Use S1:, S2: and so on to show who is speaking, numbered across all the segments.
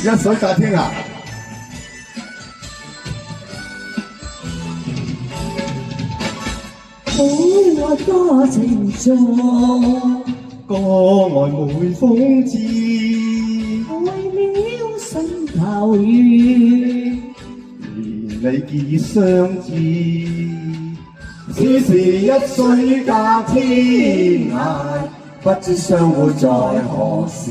S1: 一水隔天涯。
S2: 好愛多情重，
S1: 歌愛每風至，
S2: 為了心頭緣，
S1: 連理結相知。此時一水隔天涯，不知相會在何時。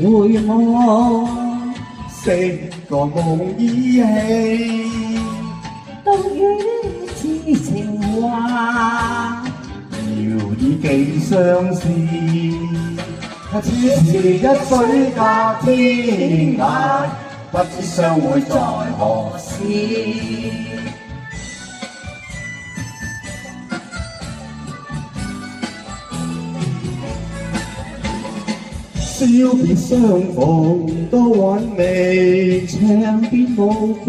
S2: 回望，
S1: 成個夢依稀，
S2: 到於痴情話，
S1: 遙以寄相思。此時一水隔天涯，不知相會在何時。笑別相逢多韻味，
S2: 長別無期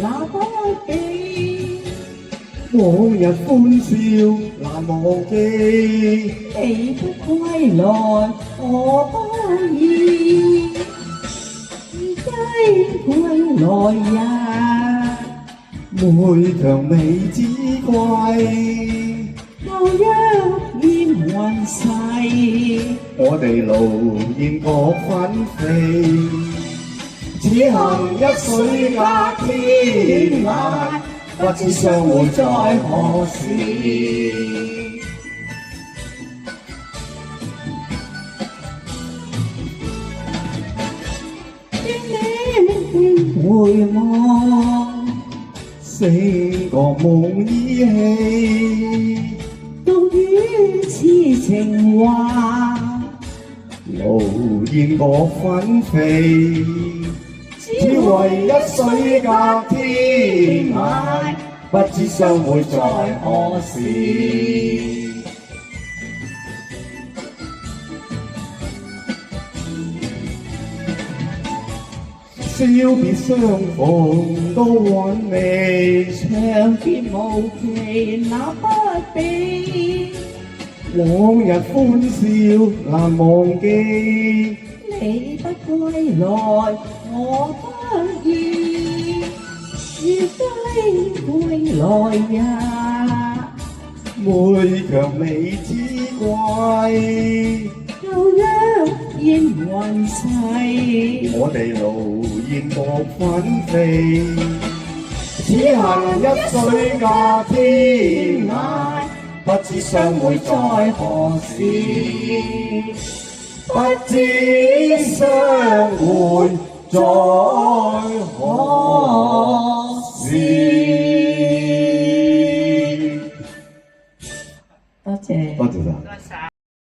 S2: 那不記，
S1: 往日歡笑難忘記。
S2: 你不歸來我不意，雞歸來日，
S1: 每強美之貴。
S2: 舊約煙雲逝，
S1: 我哋路現各分飛，此行一水隔天涯，不知相會在何時。
S2: 回望，
S1: 成個夢依稀，
S2: 到於痴情話，
S1: 路現各分飛，只為一水隔天涯，不知相會在何時。笑別相逢多韻味，
S2: 長別無期那不比，
S1: 往日歡笑難忘記。
S2: 你不歸來我不意，如雞歸來日，
S1: 每強美之貴。
S2: 舊約煙雲逝，
S1: 我哋路現各分飛，此行一水隔天涯，不知相會在何時，不知相會在何時。
S2: 多謝。
S1: 多謝晒。